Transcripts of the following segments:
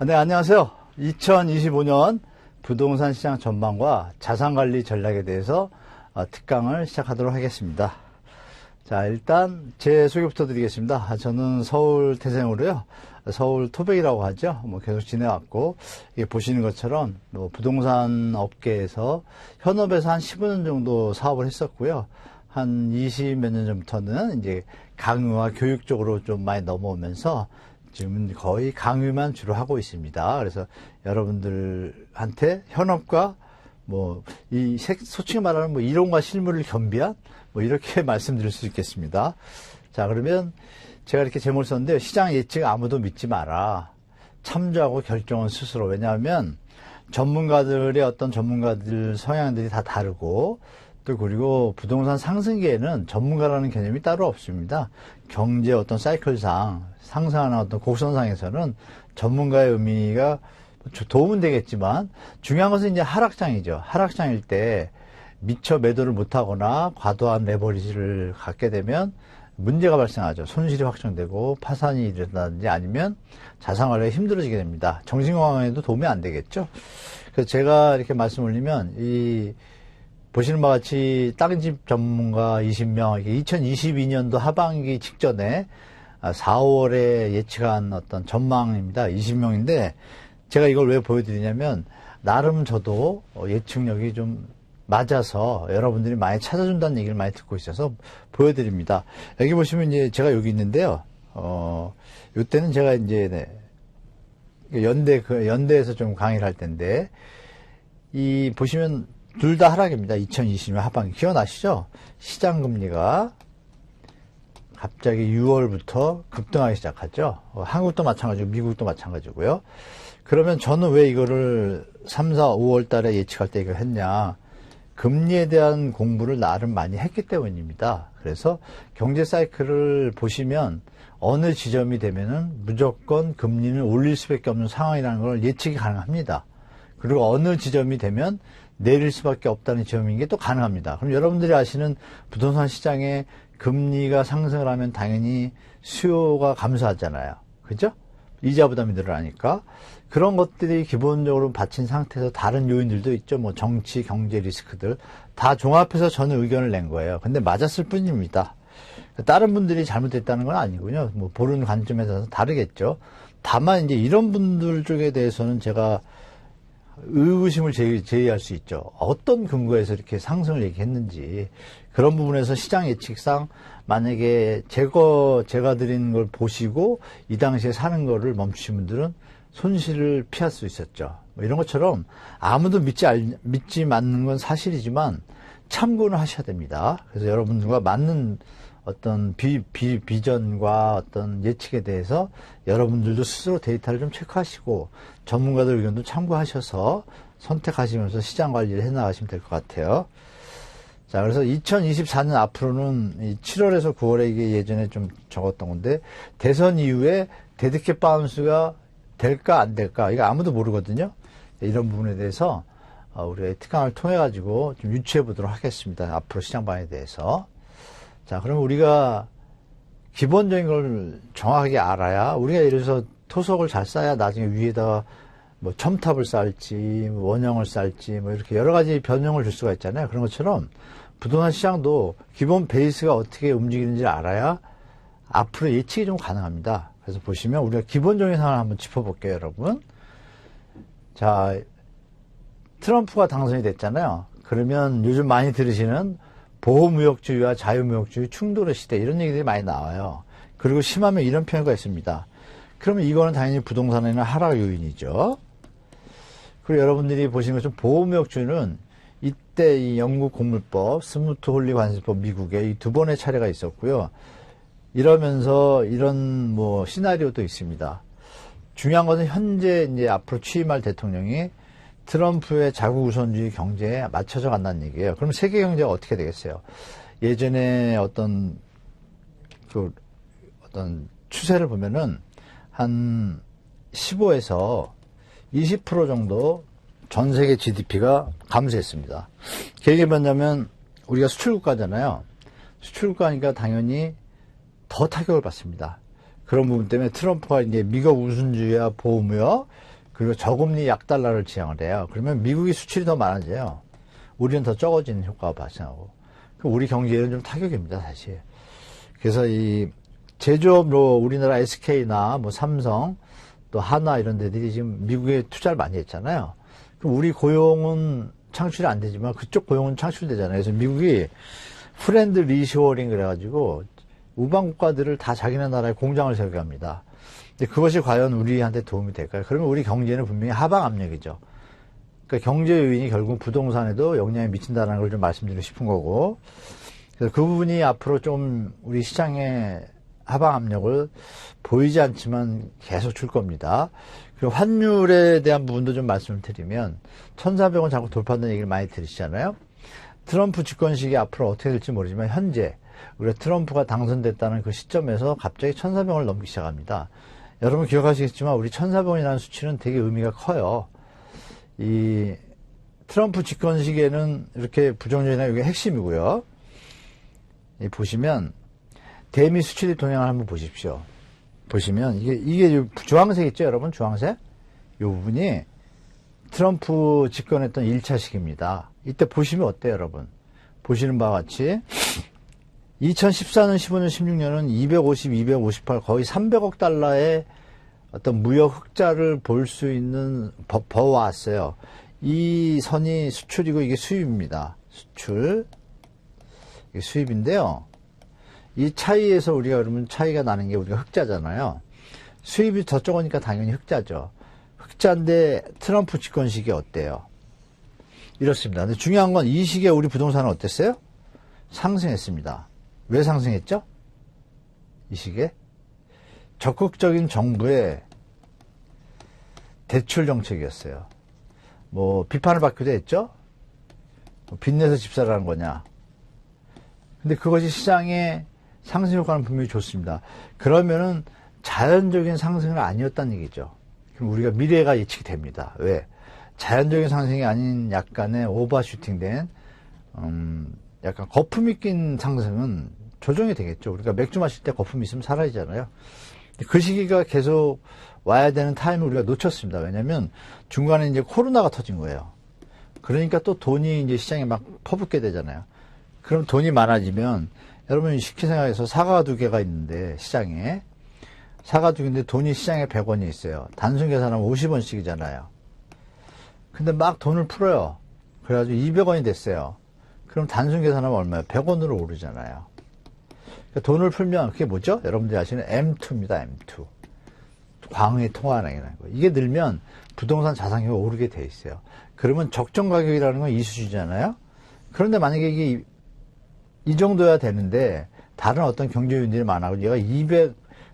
네, 안녕하세요. 2025년 부동산 시장 전망과 자산관리 전략에 대해서 특강을 시작하도록 하겠습니다. 자, 일단 제 소개부터 드리겠습니다. 저는 서울 태생으로요. 서울 토백이라고 하죠. 계속 지내왔고, 이게 보시는 것처럼 부동산 업계에서 현업에서 한 15년 정도 사업을 했었고요. 한 20 몇 년 전부터는 이제 강의와 교육 쪽으로 좀 많이 넘어오면서 지금은 거의 강의만 주로 하고 있습니다. 그래서 여러분들한테 현업과 소칭 말하는 이론과 실무를 겸비한 이렇게 말씀드릴 수 있겠습니다. 자, 그러면 제가 이렇게 제목을 썼는데요. 시장 예측 아무도 믿지 마라. 참조하고 결정은 스스로. 왜냐하면 전문가들의 어떤 전문가들 성향들이 다 다르고 또 그리고 부동산 상승기에는 전문가라는 개념이 따로 없습니다. 경제 어떤 사이클상 상승하는 어떤 곡선상에서는 전문가의 의미가 도움은 되겠지만 중요한 것은 이제 하락장이죠. 하락장일 때 미처 매도를 못하거나 과도한 레버리지를 갖게 되면 문제가 발생하죠. 손실이 확정되고 파산이 일어나든지 아니면 자산관리가 힘들어지게 됩니다. 정신건강에도 도움이 안 되겠죠. 그래서 제가 이렇게 말씀을 드리면 보시는 바와 같이 땅집 전문가 20명, 2022년도 하반기 직전에 4, 5월에 예측한 어떤 전망입니다. 20명인데 제가 이걸 왜 보여드리냐면 나름 저도 예측력이 좀 맞아서 여러분들이 많이 찾아준다는 얘기를 많이 듣고 있어서 보여드립니다. 여기 보시면 이제 제가 여기 있는데요. 이때는 제가 이제 연대에서 좀 강의를 할 텐데 보시면 둘 다 하락입니다. 2020년 하반기. 기억나시죠? 시장금리가 갑자기 6월부터 급등하기 시작하죠. 한국도 마찬가지고 미국도 마찬가지고요. 그러면 저는 왜 이거를 3, 4, 5월 달에 예측할 때 이걸 했냐. 금리에 대한 공부를 나름 많이 했기 때문입니다. 그래서 경제 사이클을 보시면 어느 지점이 되면은 무조건 금리는 올릴 수밖에 없는 상황이라는 걸 예측이 가능합니다. 그리고 어느 지점이 되면 내릴 수밖에 없다는 지점인 게 또 가능합니다. 그럼 여러분들이 아시는 부동산 시장에 금리가 상승을 하면 당연히 수요가 감소하잖아요. 그죠? 이자 부담이 늘어나니까. 그런 것들이 기본적으로 받친 상태에서 다른 요인들도 있죠. 정치, 경제 리스크들. 다 종합해서 저는 의견을 낸 거예요. 근데 맞았을 뿐입니다. 다른 분들이 잘못됐다는 건 아니고요. 보는 관점에서 다르겠죠. 다만 이제 이런 분들 쪽에 대해서는 제가 의구심을 제기할 수 있죠. 어떤 근거에서 이렇게 상승을 얘기했는지. 그런 부분에서 시장 예측상 만약에 제가 드린 걸 보시고 이 당시에 사는 거를 멈추신 분들은 손실을 피할 수 있었죠. 이런 것처럼 아무도 믿지 않는 건 사실이지만 참고는 하셔야 됩니다. 그래서 여러분들과 맞는 어떤 비전과 어떤 예측에 대해서 여러분들도 스스로 데이터를 좀 체크하시고 전문가들 의견도 참고하셔서 선택하시면서 시장 관리를 해나가시면 될 것 같아요. 자, 그래서 2024년 앞으로는 7월에서 9월에 이게 예전에 좀 적었던 건데 대선 이후에 데드캣 바운스가 될까 안 될까 이거 아무도 모르거든요. 이런 부분에 대해서 우리가 특강을 통해 가지고 좀 유추해 보도록 하겠습니다. 앞으로 시장 방향에 대해서. 자, 그럼 우리가 기본적인 걸 정확하게 알아야 우리가 예를 들어서 토속을 잘 쌓아야 나중에 위에다가 첨탑을 쌓을지 원형을 쌓을지 이렇게 여러 가지 변형을 줄 수가 있잖아요. 그런 것처럼 부동산 시장도 기본 베이스가 어떻게 움직이는지 알아야 앞으로 예측이 좀 가능합니다. 그래서 보시면 우리가 기본적인 상황을 한번 짚어볼게요, 여러분. 자, 트럼프가 당선이 됐잖아요. 그러면 요즘 많이 들으시는 보호무역주의와 자유무역주의 충돌의 시대 이런 얘기들이 많이 나와요. 그리고 심하면 이런 표현가 있습니다. 그러면 이거는 당연히 부동산에는 하락 요인이죠. 그리고 여러분들이 보시는 것처럼 보호무역주의는 이때 이 영국 공물법, 스무트 홀리 관세법 미국에 이 두 번의 차례가 있었고요. 이러면서 이런 시나리오도 있습니다. 중요한 것은 현재 이제 앞으로 취임할 대통령이 트럼프의 자국 우선주의 경제에 맞춰져 간다는 얘기예요. 그럼 세계 경제가 어떻게 되겠어요? 예전에 어떤 추세를 보면은 한 15에서 20% 정도 전 세계 GDP가 감소했습니다. 그게 뭐냐면 우리가 수출국가잖아요. 수출국가니까 당연히 더 타격을 받습니다. 그런 부분 때문에 트럼프가 이제 미국 우선주의와 보호무역 그리고 저금리 약달러를 지향을 해요. 그러면 미국이 수출이 더 많아져요. 우리는 더 적어지는 효과가 발생하고. 우리 경제에는 좀 타격입니다, 사실. 그래서 이 제조업으로 우리나라 SK나 뭐 삼성 또 하나 이런 데들이 지금 미국에 투자를 많이 했잖아요. 그럼 우리 고용은 창출이 안 되지만 그쪽 고용은 창출되잖아요. 그래서 미국이 프렌드 리쇼어링 그래가지고 우방 국가들을 다 자기네 나라에 공장을 세우게 합니다. 근데 그것이 과연 우리한테 도움이 될까요? 그러면 우리 경제는 분명히 하방 압력이죠. 그러니까 경제 요인이 결국 부동산에도 영향이 미친다는 걸 좀 말씀드리고 싶은 거고. 그래서 그 부분이 앞으로 좀 우리 시장의 하방 압력을 보이지 않지만 계속 줄 겁니다. 그리고 환율에 대한 부분도 좀 말씀을 드리면 1,400원 자꾸 돌파한다는 얘기를 많이 들으시잖아요. 트럼프 집권 시기 앞으로 어떻게 될지 모르지만 현재 우리가 트럼프가 당선됐다는 그 시점에서 갑자기 1,400원을 넘기 시작합니다. 여러분 기억하시겠지만 우리 1,400원이라는 수치는 되게 의미가 커요. 이 트럼프 집권 시기에는 이렇게 부정적이나 이게 핵심이고요. 보시면 대미 수출입 동향을 한번 보십시오. 보시면 이게 주황색 있죠, 여러분? 주황색? 이 부분이 트럼프 집권했던 1차 시기입니다. 이때 보시면 어때요, 여러분? 보시는 바와 같이 2014년, 15년, 16년은 250, 258 거의 300억 달러의 어떤 무역 흑자를 볼 수 있는 버왔어요. 이 선이 수출이고 이게 수입입니다. 수출. 이게 수입인데요. 이 차이에서 우리가 그러면 차이가 나는 게 우리가 흑자잖아요. 수입이 더 적으니까 당연히 흑자죠. 흑자인데 트럼프 집권 시기에 어때요? 이렇습니다. 근데 중요한 건 이 시기에 우리 부동산은 어땠어요? 상승했습니다. 왜 상승했죠? 이 시기에? 적극적인 정부의 대출 정책이었어요. 뭐 비판을 받기도 했죠. 빚내서 집 사라는 거냐. 근데 그것이 시장의 상승 효과는 분명히 좋습니다. 그러면은 자연적인 상승은 아니었다는 얘기죠. 그럼 우리가 미래가 예측이 됩니다. 왜? 자연적인 상승이 아닌 약간의 오버슈팅된 약간 거품이 낀 상승은 조정이 되겠죠. 우리가 맥주 마실 때 거품이 있으면 사라지잖아요. 그 시기가 계속 와야 되는 타임을 우리가 놓쳤습니다. 왜냐면 중간에 이제 코로나가 터진 거예요. 그러니까 또 돈이 이제 시장에 막 퍼붓게 되잖아요. 그럼 돈이 많아지면 여러분 쉽게 생각해서 사과 2개가 있는데 시장에 사과 2개인데 돈이 시장에 100원이 있어요. 단순 계산하면 50원씩이잖아요. 근데 막 돈을 풀어요. 그래가지고 200원이 됐어요. 그럼 단순 계산하면 얼마예요? 100원으로 오르잖아요. 그러니까 돈을 풀면 그게 뭐죠? 여러분들이 아시는 M2입니다. M2. 광의 통화라는 거. 이게 늘면 부동산 자산가격이 오르게 돼 있어요. 그러면 적정 가격이라는 건 이 수준이잖아요. 그런데 만약에 이게 이 정도야 되는데 다른 어떤 경제 요인들이 많아서 얘가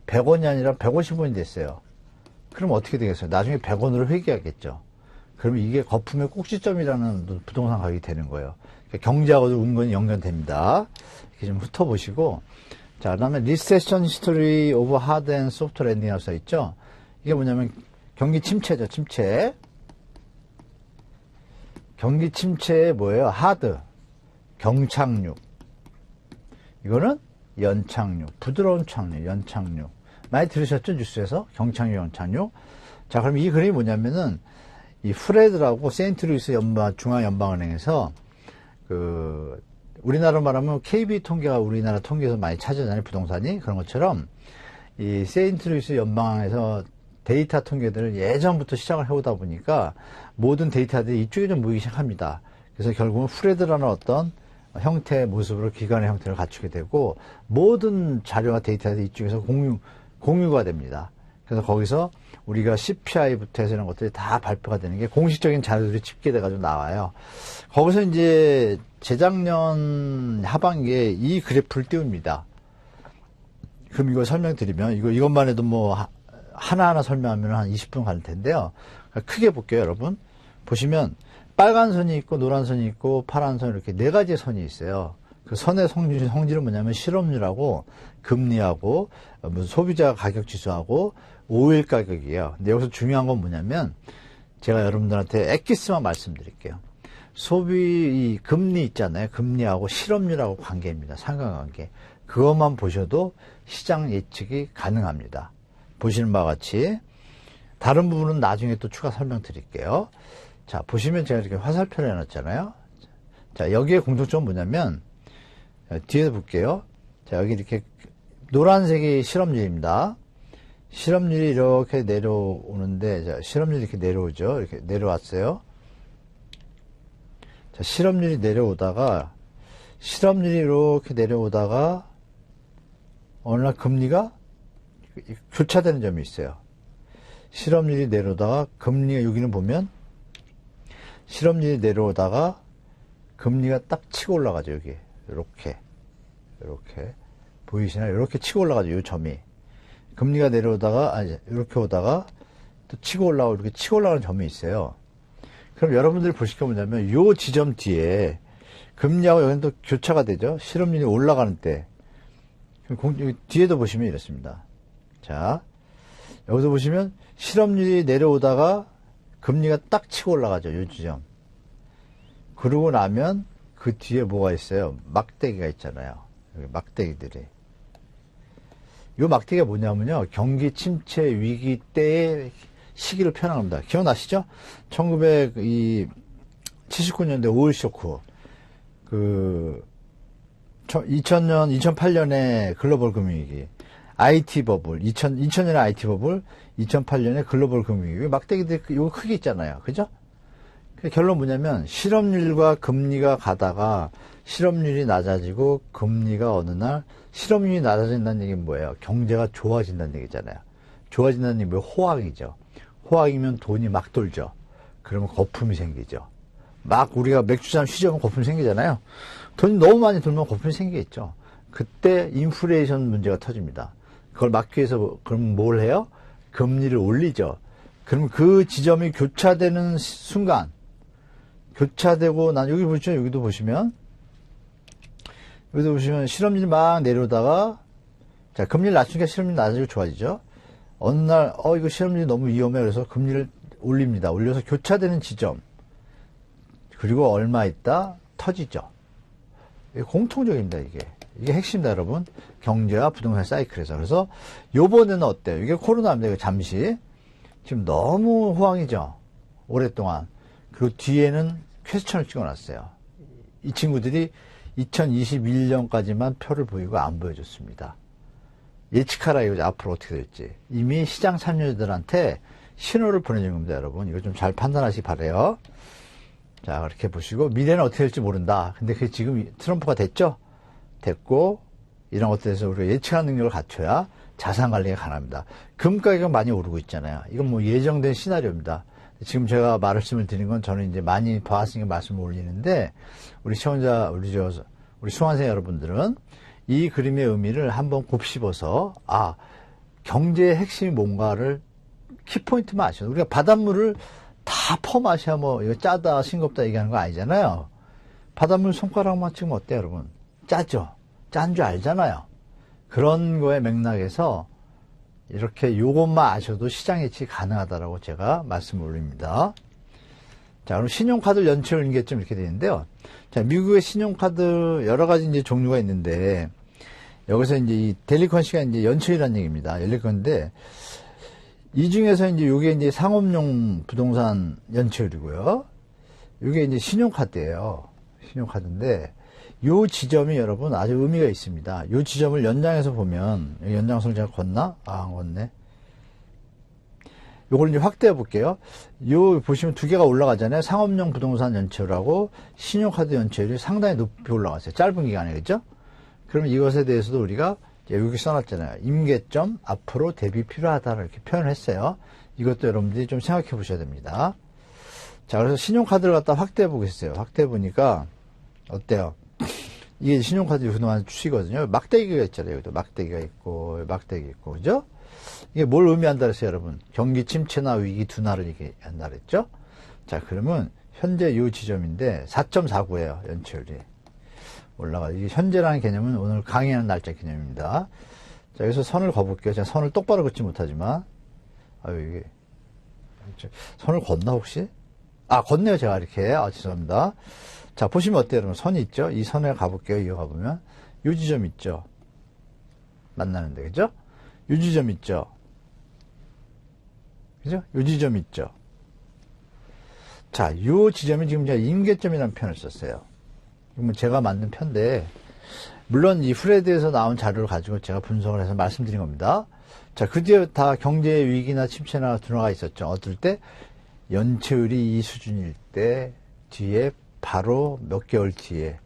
100원이 아니라 150원이 됐어요. 그럼 어떻게 되겠어요? 나중에 100원으로 회귀하겠죠. 그러면 이게 거품의 꼭지점이라는 부동산 가격이 되는 거예요. 그러니까 경제하고도 은근히 연관됩니다. 이렇게 좀 훑어보시고. 자, 그 다음에 Recession History of Hard and Soft Landing이라고 써있죠. 이게 뭐냐면 경기 침체죠. 침체. 경기 침체에 뭐예요? 하드. 경착륙. 이거는 연착륙. 부드러운 착륙. 연착륙. 많이 들으셨죠? 뉴스에서? 경착륙, 연착륙. 자, 그럼 이 그림이 뭐냐면은 이 프레드라고 세인트루이스 중앙연방은행에서 우리나라 말하면 KB 통계가 우리나라 통계에서 많이 차지하잖아요. 부동산이. 그런 것처럼 이 세인트루이스 연방에서 데이터 통계들을 예전부터 시작을 해오다 보니까 모든 데이터들이 이쪽에 좀 모이기 시작합니다. 그래서 결국은 프레드라는 어떤 형태의 모습으로 기관의 형태를 갖추게 되고 모든 자료와 데이터들이 이쪽에서 공유가 됩니다. 그래서 거기서 우리가 CPI부터 해서 이런 것들이 다 발표가 되는 게 공식적인 자료들이 집계돼가지고 나와요. 거기서 이제 재작년 하반기에 이 그래프를 띄웁니다. 그럼 이거 설명드리면 이것만 해도 뭐 하나하나 설명하면 한 20분 갈 텐데요. 크게 볼게요, 여러분. 보시면 빨간 선이 있고 노란 선이 있고 파란 선 이렇게 4가지의 선이 있어요. 그 선의 성질은 뭐냐면 실업률하고 금리하고 무슨 소비자 가격 지수하고 오일 가격이에요. 근데 여기서 중요한 건 뭐냐면 제가 여러분들한테 엑기스만 말씀드릴게요. 이 금리 있잖아요. 금리하고 실업률하고 관계입니다. 상관관계. 그것만 보셔도 시장 예측이 가능합니다. 보시는 바와 같이 다른 부분은 나중에 또 추가 설명드릴게요. 자, 보시면 제가 이렇게 화살표를 해놨잖아요. 자, 여기에 공통점은 뭐냐면 뒤에서 볼게요. 자, 여기 이렇게 노란색이 실업률입니다. 실업률이 이렇게 내려오는데, 자, 실업률이 이렇게 내려오죠. 이렇게 내려왔어요. 자, 실업률이 이렇게 내려오다가, 어느 날 금리가 교차되는 점이 있어요. 실업률이 내려오다가, 금리가, 여기는 보면, 실업률이 내려오다가, 금리가 딱 치고 올라가죠, 여기. 이렇게. 보이시나요? 이렇게 치고 올라가죠, 요 점이. 금리가 내려오다가, 이렇게 오다가, 또 치고 올라오고, 이렇게 치고 올라가는 점이 있어요. 그럼 여러분들이 보실 게 뭐냐면, 요 지점 뒤에, 금리하고 여기는 또 교차가 되죠? 실업률이 올라가는 때. 여기 뒤에도 보시면 이렇습니다. 자, 여기서 보시면, 실업률이 내려오다가, 금리가 딱 치고 올라가죠, 요 지점. 그러고 나면, 그 뒤에 뭐가 있어요? 막대기가 있잖아요. 여기 막대기들이. 이 막대기가 뭐냐면요. 경기 침체 위기 때의 시기를 표현합니다. 기억나시죠? 1979년대 오일 쇼크. 2008년에 글로벌 금융위기. IT 버블. 2000년에 IT 버블. 2008년에 글로벌 금융위기. 막대기들이 이거 크게 있잖아요. 그죠? 결론 뭐냐면 실업률과 금리가 가다가 실업률이 낮아지고 금리가 어느 날 실업률이 낮아진다는 얘기는 뭐예요? 경제가 좋아진다는 얘기잖아요. 좋아진다는 얘기는 뭐예요? 호황이죠. 호황이면 돈이 막 돌죠. 그러면 거품이 생기죠. 막 우리가 맥주 잔 쉬자면 거품이 생기잖아요. 돈이 너무 많이 들면 거품이 생기겠죠. 그때 인플레이션 문제가 터집니다. 그걸 막기 위해서 그럼 뭘 해요? 금리를 올리죠. 그럼 그 지점이 교차되는 순간 교차되고 난 여기 보시죠. 여기도 보시면 실업률이 막 내려오다가 자 금리를 낮추니까 실업률이 낮아지고 좋아지죠. 어느 날 이거 실업률이 너무 위험해 그래서 금리를 올립니다. 올려서 교차되는 지점 그리고 얼마 있다 터지죠. 이게 공통적입니다. 이게 핵심이다 여러분. 경제와 부동산 사이클에서. 그래서 요번에는 어때요? 이게 코로나입니다. 이거 잠시 지금 너무 호황이죠. 오랫동안. 그리고 뒤에는 퀘스천을 찍어놨어요. 이 친구들이 2021년까지만 표를 보이고 안 보여줬습니다. 예측하라 이거죠. 앞으로 어떻게 될지. 이미 시장 참여자들한테 신호를 보내준 겁니다, 여러분. 이거 좀 잘 판단하시기 바라요. 자, 그렇게 보시고 미래는 어떻게 될지 모른다. 근데 그게 지금 트럼프가 됐죠? 됐고 이런 것들에 대해서 우리가 예측하는 능력을 갖춰야 자산 관리가 가능합니다. 금 가격이 많이 오르고 있잖아요. 이건 뭐 예정된 시나리오입니다. 지금 제가 말씀을 드린 건 저는 이제 많이 봐왔으니까 말씀을 올리는데 우리 시청자, 우리 수강생 여러분들은 이 그림의 의미를 한번 곱씹어서 경제의 핵심이 뭔가를 키포인트만 아셔요. 우리가 바닷물을 다 퍼마셔야 뭐 이거 짜다 싱겁다 얘기하는 거 아니잖아요. 바닷물 손가락만 찍으면 어때요 여러분? 짜죠? 짠 줄 알잖아요. 그런 거에 맥락에서 이렇게 요것만 아셔도 시장 예측이 가능하다라고 제가 말씀을 올립니다. 자, 그럼 신용카드 연체율 인계점 이렇게 되는데요. 자, 미국의 신용카드 여러 가지 이제 종류가 있는데 여기서 이제 이 델리컨시가 이제 연체율이라는 얘기입니다. 연체율인데 이 중에서 이제 요게 이제 상업용 부동산 연체율이고요. 요게 이제 신용카드예요. 신용카드인데 요 지점이 여러분 아주 의미가 있습니다. 요 지점을 연장해서 보면 연장선을 제가 걷나? 안 걷네. 요걸 이제 확대해 볼게요. 요 보시면 두 개가 올라가잖아요. 상업용 부동산 연체율하고 신용카드 연체율이 상당히 높이 올라갔어요. 짧은 기간에 그죠? 그러면 이것에 대해서도 우리가 여기 써놨잖아요. 임계점 앞으로 대비 필요하다 이렇게 표현을 했어요. 이것도 여러분들이 좀 생각해 보셔야 됩니다. 자, 그래서 신용카드를 갖다 확대해 보겠어요. 확대해 보니까 어때요? 이게 신용카드 그동안 추시거든요. 막대기가 있잖아요. 여기도 막대기가 있고, 막대기 있고, 그죠? 이게 뭘 의미한다 그랬어요, 여러분? 경기 침체나 위기 둔화를 얘기한다 그랬죠? 자, 그러면 현재 이 지점인데 4.49예요, 연체율이. 올라가. 이게 현재라는 개념은 오늘 강의하는 날짜 개념입니다. 자, 여기서 선을 그어볼게요. 제가 선을 똑바로 긋지 못하지만. 이게. 선을 걷나, 혹시? 걷네요, 제가 이렇게. 죄송합니다. 자, 보시면 어때요, 여러분? 선이 있죠? 이 선에 가볼게요. 이어 가보면. 요 지점 있죠? 만나는데, 그죠? 요 지점 있죠? 그죠? 요 지점 있죠? 자, 요 지점이 지금 제가 임계점이라는 표현을 썼어요. 이건 제가 만든 편인데, 물론 이 프레드에서 나온 자료를 가지고 제가 분석을 해서 말씀드린 겁니다. 자, 그 뒤에 다 경제 위기나 침체나 들어가 있었죠. 어떨 때 연체율이 이 수준일 때 뒤에 바로 몇 개월 뒤에.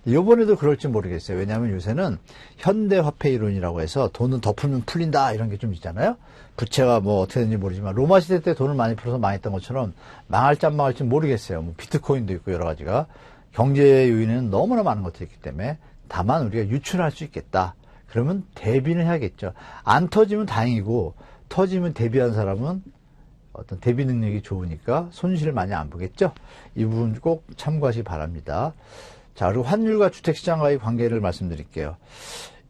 요번에도 그럴지 모르겠어요. 왜냐하면 요새는 현대화폐 이론이라고 해서 돈은 더 풀면 풀린다 이런 게 좀 있잖아요. 부채가 뭐 어떻게 되는지 모르지만 로마 시대 때 돈을 많이 풀어서 망했던 것처럼 망할지 안 망할지 모르겠어요. 뭐 비트코인도 있고 여러 가지가. 경제 요인은 너무나 많은 것들이 있기 때문에 다만 우리가 유출할 수 있겠다. 그러면 대비는 해야겠죠. 안 터지면 다행이고 터지면 대비한 사람은 어떤 대비 능력이 좋으니까 손실을 많이 안 보겠죠. 이 부분 꼭 참고하시기 바랍니다. 자, 그리고 환율과 주택시장과의 관계를 말씀드릴게요.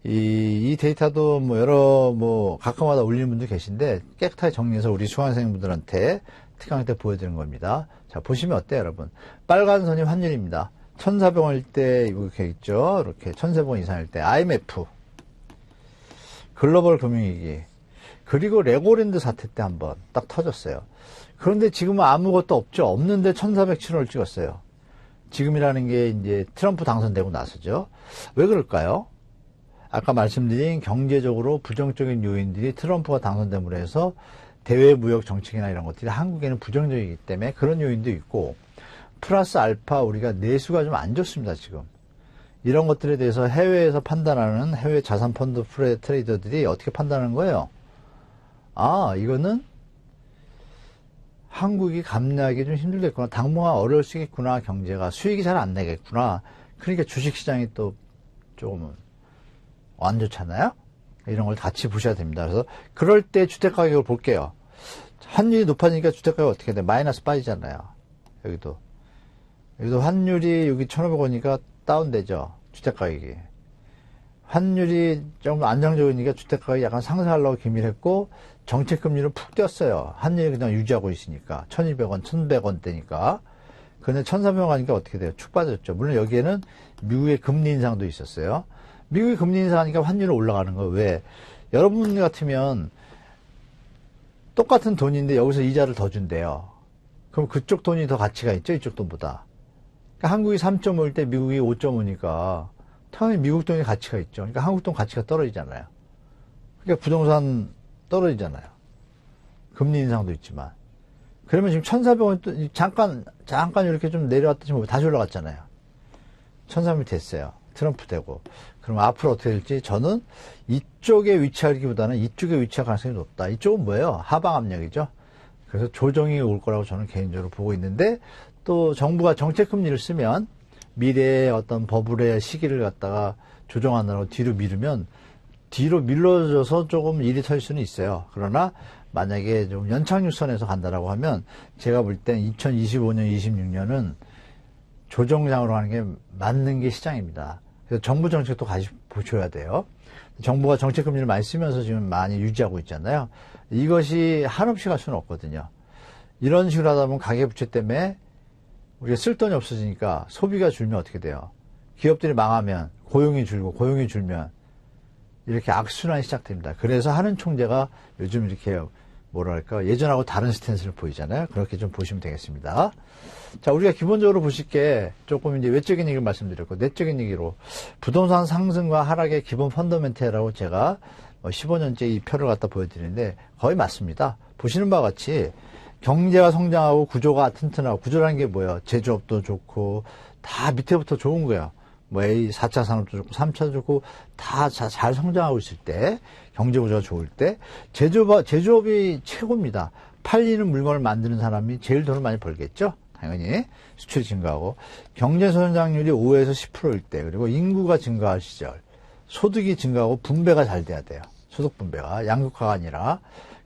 이 데이터도 가끔마다 올리는 분들 계신데 깨끗하게 정리해서 우리 수강생분들한테 특강 때 보여드리는 겁니다. 자, 보시면 어때요, 여러분? 빨간 선이 환율입니다. 1,400원일 때 이렇게 있죠. 이렇게 1,400원 이상일 때 IMF, 글로벌 금융위기, 그리고 레고랜드 사태 때 한번 딱 터졌어요. 그런데 지금은 아무것도 없죠. 없는데 1,407원을 찍었어요. 지금이라는 게 이제 트럼프 당선되고 나서죠. 왜 그럴까요? 아까 말씀드린 경제적으로 부정적인 요인들이 트럼프가 당선됨으로 해서 대외 무역 정책이나 이런 것들이 한국에는 부정적이기 때문에 그런 요인도 있고, 플러스 알파 우리가 내수가 좀 안 좋습니다, 지금. 이런 것들에 대해서 해외에서 판단하는 해외 자산 펀드 트레이더들이 어떻게 판단하는 거예요? 아, 이거는 한국이 감내하기 좀 힘들겠구나. 당분간 어려울 수 있겠구나. 경제가 수익이 잘 안 내겠구나. 그러니까 주식시장이 또 조금은 안 좋잖아요. 이런 걸 같이 보셔야 됩니다. 그래서 그럴 때 주택가격을 볼게요. 환율이 높아지니까 주택가격이 어떻게 돼? 마이너스 빠지잖아요. 여기도 환율이 여기 1,500원이니까 다운되죠. 주택가격이. 환율이 좀 안정적이니까 주택가격이 약간 상승하려고 기밀했고 정책금리는 푹 뛰었어요. 환율이 그냥 유지하고 있으니까 1,200원, 1,100원대니까. 그런데 1,300원 가니까 어떻게 돼요? 축 빠졌죠. 물론 여기에는 미국의 금리 인상도 있었어요. 미국이 금리 인상하니까 환율이 올라가는 거예요. 왜? 여러분 같으면 똑같은 돈인데 여기서 이자를 더 준대요. 그럼 그쪽 돈이 더 가치가 있죠? 이쪽 돈보다. 그러니까 한국이 3.5일 때 미국이 5.5니까 당연히 미국 돈이 가치가 있죠. 그러니까 한국 돈 가치가 떨어지잖아요. 그러니까 부동산 떨어지잖아요. 금리 인상도 있지만. 그러면 지금 1,400원 잠깐 이렇게 좀 내려왔다 지금 다시 올라갔잖아요. 1,400원이 됐어요. 트럼프 되고. 그럼 앞으로 어떻게 될지 저는 이쪽에 위치하기보다는 이쪽에 위치할 가능성이 높다. 이쪽은 뭐예요? 하방 압력이죠. 그래서 조정이 올 거라고 저는 개인적으로 보고 있는데, 또 정부가 정책 금리를 쓰면 미래의 어떤 버블의 시기를 갖다가 조정하느라고 뒤로 미루면 뒤로 밀려져서 조금 일이 설 수는 있어요. 그러나 만약에 좀 연착륙선에서 간다라고 하면 제가 볼 땐 2025년, 26년은 조정장으로 가는 게 맞는 게 시장입니다. 그래서 정부 정책도 같이 보셔야 돼요. 정부가 정책 금리를 많이 쓰면서 지금 많이 유지하고 있잖아요. 이것이 한없이 갈 수는 없거든요. 이런 식으로 하다 보면 가계부채 때문에 우리가 쓸 돈이 없어지니까 소비가 줄면 어떻게 돼요? 기업들이 망하면 고용이 줄고 고용이 줄면 이렇게 악순환이 시작됩니다. 그래서 하는 총재가 요즘 이렇게 뭐랄까 예전하고 다른 스탠스를 보이잖아요. 그렇게 좀 보시면 되겠습니다. 자, 우리가 기본적으로 보실 게 조금 이제 외적인 얘기를 말씀드렸고 내적인 얘기로 부동산 상승과 하락의 기본 펀더멘트라고 제가 15년째 이 표를 갖다 보여드리는데 거의 맞습니다. 보시는 바와 같이 경제가 성장하고 구조가 튼튼하고, 구조라는 게 뭐예요? 제조업도 좋고 다 밑에부터 좋은 거예요. 뭐 4차 산업도 좋고 3차도 좋고 다 잘 성장하고 있을 때, 경제 구조가 좋을 때 제조업이 최고입니다. 팔리는 물건을 만드는 사람이 제일 돈을 많이 벌겠죠. 당연히 수출이 증가하고, 경제 성장률이 5에서 10%일 때, 그리고 인구가 증가할 시절 소득이 증가하고 분배가 잘 돼야 돼요. 소득 분배가 양극화가 아니라.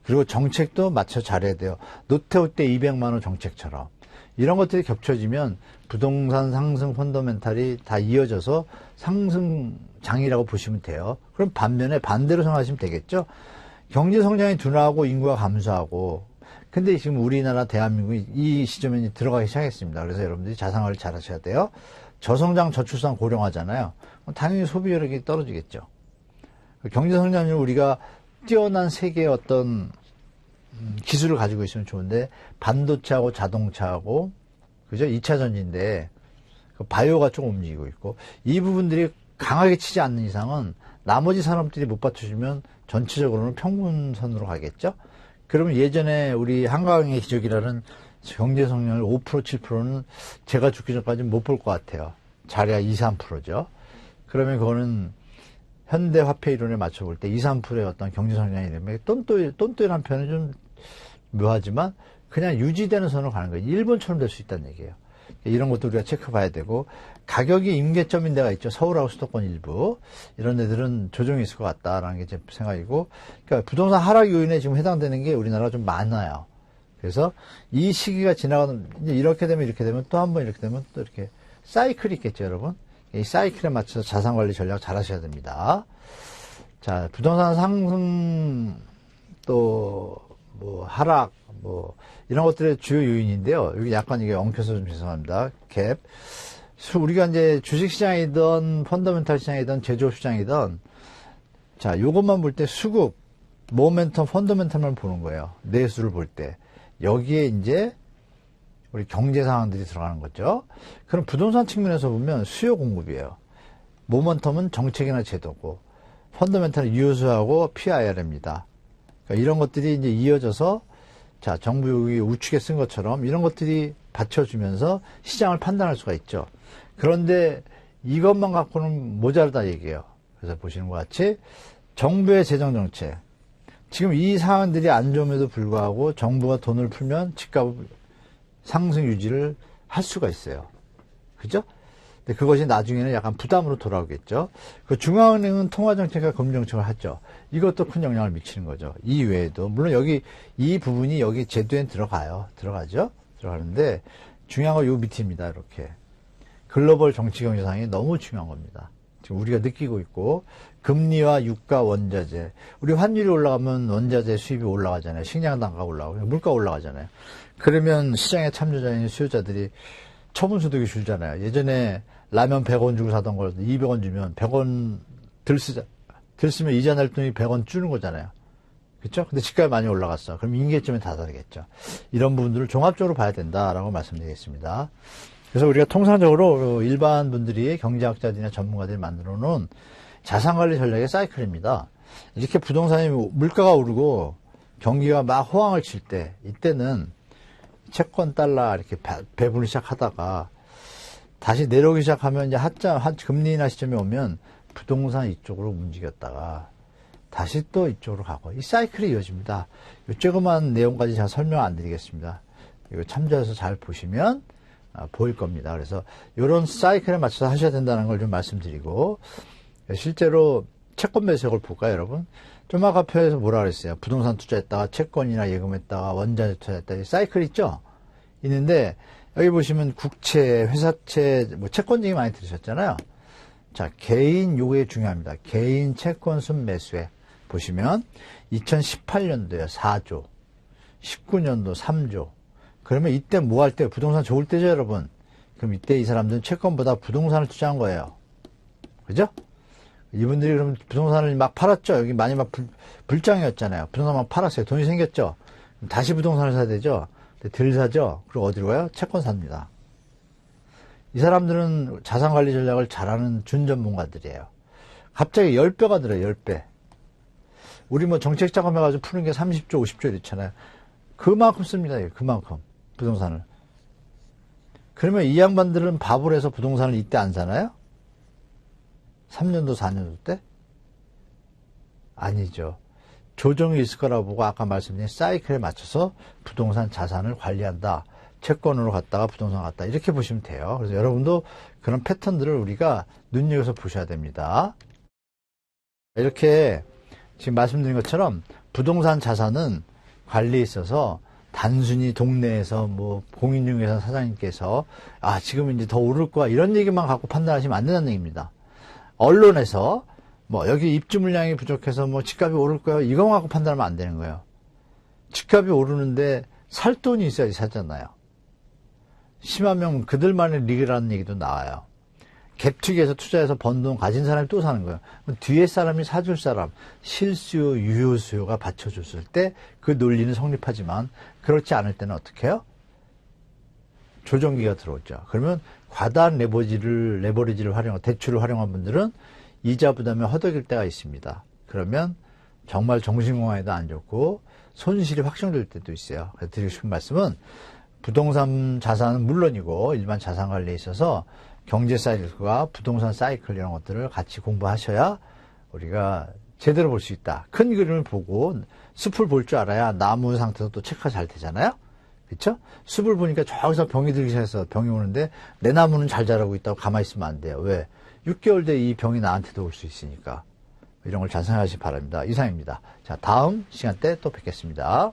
그리고 정책도 맞춰 잘해야 돼요. 노태우 때 200만 원 정책처럼. 이런 것들이 겹쳐지면 부동산 상승 펀더멘탈이 다 이어져서 상승장이라고 보시면 돼요. 그럼 반면에 반대로 생각하시면 되겠죠. 경제 성장이 둔화하고 인구가 감소하고, 근데 지금 우리나라 대한민국이 이 시점에 들어가기 시작했습니다. 그래서 여러분들이 자산관리 잘 하셔야 돼요. 저성장 저출산 고령화잖아요. 당연히 소비력이 떨어지겠죠. 경제 성장률 우리가 뛰어난 세계의 어떤 기술을 가지고 있으면 좋은데 반도체하고 자동차하고 그죠? 2차 전지인데 바이오가 조금 움직이고 있고 이 부분들이 강하게 치지 않는 이상은 나머지 산업들이 못 받쳐주면 전체적으로는 평균선으로 가겠죠. 그러면 예전에 우리 한강의 기적이라는 경제 성장률 5% 7%는 제가 죽기 전까지는 못 볼 것 같아요. 잘해야 2, 3%죠. 그러면 그거는 현대 화폐 이론에 맞춰볼 때 2, 3%의 어떤 경제 성장이 되면 똔똔이라는 표현은 좀 묘하지만 그냥 유지되는 선으로 가는 거예요. 일본처럼 될 수 있다는 얘기예요. 이런 것도 우리가 체크봐야 되고 가격이 임계점인 데가 있죠. 서울하고 수도권 일부 이런 데들은 조정이 있을 것 같다라는 게 제 생각이고 그러니까 부동산 하락 요인에 지금 해당되는 게 우리나라가 좀 많아요. 그래서 이 시기가 지나가는 이제 이렇게 되면 또 한 번 이렇게 되면 또 이렇게 사이클이 있겠죠, 여러분. 이 사이클에 맞춰서 자산관리 전략 잘 하셔야 됩니다. 자, 부동산 상승 또 뭐 하락 뭐 이런 것들의 주요 요인인데요. 여기 약간 이게 엉켜서 좀 죄송합니다. 갭. 우리가 이제 주식시장이든 펀더멘탈 시장이든 제조업 시장이든 자, 요것만 볼 때 수급, 모멘텀, 펀더멘탈만 보는 거예요. 내수를 볼 때. 여기에 이제 우리 경제 상황들이 들어가는 거죠. 그럼 부동산 측면에서 보면 수요 공급이에요. 모멘텀은 정책이나 제도고, 펀더멘탈은 유효수하고 PIR입니다. 그러니까 이런 것들이 이제 이어져서, 자, 정부 여기 우측에 쓴 것처럼 이런 것들이 받쳐주면서 시장을 판단할 수가 있죠. 그런데 이것만 갖고는 모자르다 얘기예요. 그래서 보시는 것 같이 정부의 재정정책. 지금 이 상황들이 안 좋음에도 불구하고 정부가 돈을 풀면 집값 상승 유지를 할 수가 있어요. 그죠? 근데 그것이 나중에는 약간 부담으로 돌아오겠죠. 그 중앙은행은 통화정책과 금융정책을 하죠. 이것도 큰 영향을 미치는 거죠. 이 외에도. 물론 여기, 이 부분이 여기 제도엔 들어가요. 들어가죠? 들어가는데 중요한 건 요 밑입니다. 이렇게. 글로벌 정치 경제상이 너무 중요한 겁니다. 지금 우리가 느끼고 있고, 금리와 유가, 원자재. 우리 환율이 올라가면 원자재 수입이 올라가잖아요. 식량 단가가 올라가고, 물가 올라가잖아요. 그러면 시장에 참여자인 수요자들이 처분소득이 줄잖아요. 예전에 라면 100원 주고 사던 걸 200원 주면 100원 들 쓰면 이자 낼 돈이 100원 주는 거잖아요. 그렇죠? 근데 집값이 많이 올라갔어. 그럼 임계점에 다다르겠죠. 이런 부분들을 종합적으로 봐야 된다라고 말씀드리겠습니다. 그래서 우리가 통상적으로 일반 분들이 경제학자들이나 전문가들이 만들어 놓은 자산관리 전략의 사이클입니다. 이렇게 부동산이 물가가 오르고 경기가 막 호황을 칠 때 이때는 채권 달러 이렇게 배분을 시작하다가 다시 내려오기 시작하면 이제 금리 인하 시점에 오면 부동산 이쪽으로 움직였다가 다시 또 이쪽으로 가고 이 사이클이 이어집니다. 이 조그만 내용까지 제가 설명 안 드리겠습니다. 이거 참조해서 잘 보시면 보일 겁니다. 그래서 이런 사이클에 맞춰서 하셔야 된다는 걸 좀 말씀드리고 실제로 채권 매수액을 볼까요, 여러분? 좀 아까 표에서 뭐라 그랬어요? 부동산 투자했다가 채권이나 예금했다가 원자재 투자했다가 이 사이클 있죠? 있는데 여기 보시면 국채, 회사채, 뭐 채권 얘기 많이 들으셨잖아요. 자, 개인 요게 중요합니다. 개인 채권 순매수액 보시면 2018년도에 4조, 19년도 3조. 그러면 이때 뭐 할 때? 부동산 좋을 때죠, 여러분. 그럼 이때 이 사람들은 채권보다 부동산을 투자한 거예요. 그죠? 이분들이 그럼 부동산을 막 팔았죠. 여기 많이 막 불장이었잖아요. 부동산 막 팔았어요. 돈이 생겼죠. 그럼 다시 부동산을 사야 되죠. 근데 덜 사죠. 그리고 어디로 가요? 채권 삽니다. 이 사람들은 자산관리 전략을 잘하는 준전문가들이에요. 갑자기 10배가 들어요. 10배. 우리 뭐 정책 자금해가지고 푸는 게 30조, 50조 이렇잖아요. 그만큼 씁니다. 그만큼. 부동산을. 그러면 이 양반들은 바보를 해서 부동산을 이때 안 사나요? 3년도, 4년도 때? 아니죠. 조정이 있을 거라고 보고 아까 말씀드린 사이클에 맞춰서 부동산 자산을 관리한다. 채권으로 갔다가 부동산 갔다. 이렇게 보시면 돼요. 그래서 여러분도 그런 패턴들을 우리가 눈여겨서 보셔야 됩니다. 이렇게 지금 말씀드린 것처럼 부동산 자산은 관리에 있어서 단순히 동네에서 뭐 공인중개사 사장님께서 지금 이제 더 오를 거야 이런 얘기만 갖고 판단하시면 안 된다는 얘기입니다. 언론에서 뭐 여기 입주 물량이 부족해서 뭐 집값이 오를 거야 이거 갖고 판단하면 안 되는 거예요. 집값이 오르는데 살 돈이 있어야지 사잖아요. 심하면 그들만의 리그라는 얘기도 나와요. 갭투기해서 투자해서 번 돈 가진 사람이 또 사는 거예요. 뒤에 사람이 사줄 사람, 실수요, 유효 수요가 받쳐줬을 때 그 논리는 성립하지만 그렇지 않을 때는 어떻게 해요? 조정기가 들어오죠. 그러면 과다한 레버리지를 활용한, 대출을 활용한 분들은 이자 부담에 허덕일 때가 있습니다. 그러면 정말 정신건강에도 안 좋고 손실이 확정될 때도 있어요. 그래서 드리고 싶은 말씀은 부동산 자산은 물론이고 일반 자산 관리에 있어서 경제 사이클과 부동산 사이클 이런 것들을 같이 공부하셔야 우리가 제대로 볼 수 있다. 큰 그림을 보고 숲을 볼 줄 알아야 나무 상태도 또 체크가 잘 되잖아요. 그렇죠? 숲을 보니까 저기서 병이 들기 시작해서 병이 오는데 내 나무는 잘 자라고 있다고 가만히 있으면 안 돼요. 왜? 6개월 뒤에 이 병이 나한테도 올 수 있으니까. 이런 걸 잘 생각하시기 바랍니다. 이상입니다. 자, 다음 시간 때 또 뵙겠습니다.